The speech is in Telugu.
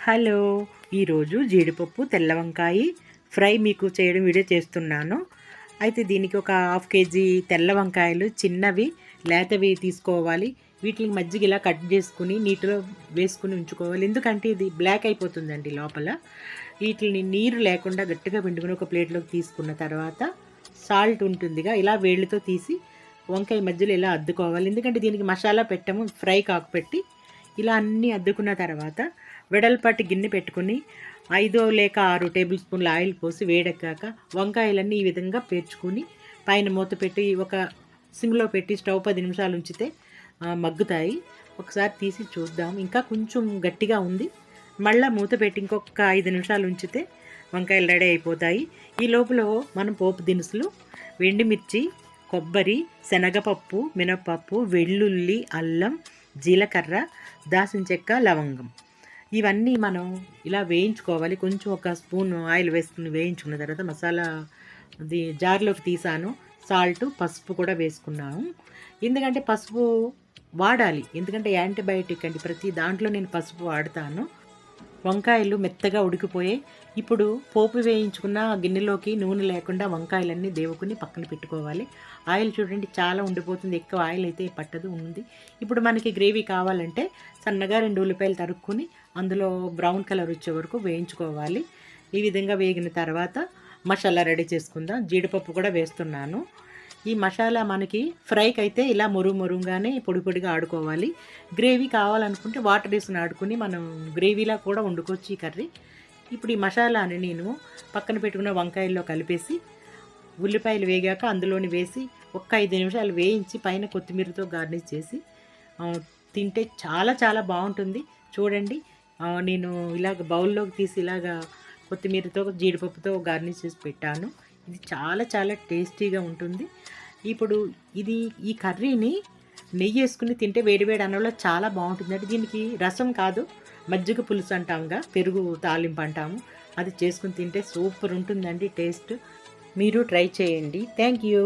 హలో, ఈరోజు జీడిపప్పు తెల్ల వంకాయ ఫ్రై మీకు చేయడం వీడియో చేస్తున్నాను. అయితే దీనికి ఒక హాఫ్ కేజీ తెల్ల వంకాయలు చిన్నవి లేతవి తీసుకోవాలి. వీటిని మజ్జిగ ఇలా కట్ చేసుకుని నీటిలో వేసుకుని ఉంచుకోవాలి. ఎందుకంటే ఇది బ్లాక్ అయిపోతుందండి లోపల. వీటిని నీరు లేకుండా గట్టిగా పిండుకుని ఒక ప్లేట్లోకి తీసుకున్న తర్వాత సాల్ట్ ఉంటుందిగా ఇలా వేళ్ళతో తీసి వంకాయ మధ్యలో ఇలా అద్దుకోవాలి. ఎందుకంటే దీనికి మసాలా పెట్టము, ఫ్రై కాకపోతే ఇలా అన్నీ అద్దుకున్న తర్వాత వెడల్పాటి గిన్నె పెట్టుకుని 5 లేక 6 టేబుల్ స్పూన్ల ఆయిల్ పోసి వేడెక్కాక వంకాయలన్నీ ఈ విధంగా పేర్చుకుని పైన మూత పెట్టి ఒక సిమ్లో పెట్టి స్టవ్ 10 నిమిషాలు ఉంచితే మగ్గుతాయి. ఒకసారి తీసి చూద్దాం. ఇంకా కొంచెం గట్టిగా ఉంది. మళ్ళీ మూత పెట్టి ఇంకొక 5 నిమిషాలు ఉంచితే వంకాయలు రెడీ అయిపోతాయి. ఈ లోపల మనం పోపు దినుసులు ఎండుమిర్చి, కొబ్బరి, శనగపప్పు, మినపప్పు, వెల్లుల్లి, అల్లం, జీలకర్ర, దాల్చిన చెక్క, లవంగం ఇవన్నీ మనం ఇలా వేయించుకోవాలి. కొంచెం ఒక స్పూన్ ఆయిల్ వేసుకుని వేయించుకున్న తర్వాత మసాలా అది జార్లోకి తీసాను. సాల్ట్, పసుపు కూడా వేసుకున్నాను. ఎందుకంటే పసుపు వాడాలి, ఎందుకంటే యాంటీబయాటిక్ అండి. ప్రతి దాంట్లో నేను పసుపు వాడతాను. వంకాయలు మెత్తగా ఉడికిపోయాయి. ఇప్పుడు పోపు వేయించుకున్న గిన్నెలోకి నూనె లేకుండా వంకాయలన్నీ దేవుకుని పక్కన పెట్టుకోవాలి. ఆయిల్ చూడండి చాలా ఉండిపోతుంది, ఎక్కువ ఆయిల్ అయితే పట్టదు ఉంది. ఇప్పుడు మనకి గ్రేవీ కావాలంటే సన్నగా 2 ఉల్లిపాయలు తరుక్కుని అందులో బ్రౌన్ కలర్ వచ్చే వరకు వేయించుకోవాలి. ఈ విధంగా వేగిన తర్వాత మసాలా రెడీ చేసుకుందాం. జీడిపప్పు కూడా వేస్తున్నాను. ఈ మసాలా మనకి ఫ్రైకి అయితే ఇలా మురుగానే పొడి పొడిగా ఆడుకోవాలి. గ్రేవీ కావాలనుకుంటే వాటర్ వేసుకుని ఆడుకుని మనం గ్రేవీలా కూడా వండుకోవచ్చు ఈ కర్రీ. ఇప్పుడు ఈ మసాలాని నేను పక్కన పెట్టుకున్న వంకాయల్లో కలిపేసి ఉల్లిపాయలు వేగాక అందులోని వేసి ఒక్క 5 నిమిషాలు వేయించి పైన కొత్తిమీరతో గార్నిష్ చేసి తింటే చాలా చాలా బాగుంటుంది. చూడండి, నేను ఇలాగ బౌల్లోకి తీసి ఇలాగా కొత్తిమీరతో జీడిపప్పుతో గార్నిష్ చేసి పెట్టాను. ఇది చాలా చాలా టేస్టీగా ఉంటుంది. ఇప్పుడు ఈ కర్రీని నెయ్యి వేసుకుని తింటే వేడివేడి అన్నంలో చాలా బాగుంటుంది. అంటే దీనికి రసం కాదు, మజ్జిగ పులుసు అంటాముగా, పెరుగు తాలింపు అంటాము, అది చేసుకుని తింటే సూపర్ ఉంటుందండి టేస్ట్. మీరు ట్రై చేయండి. Thank you.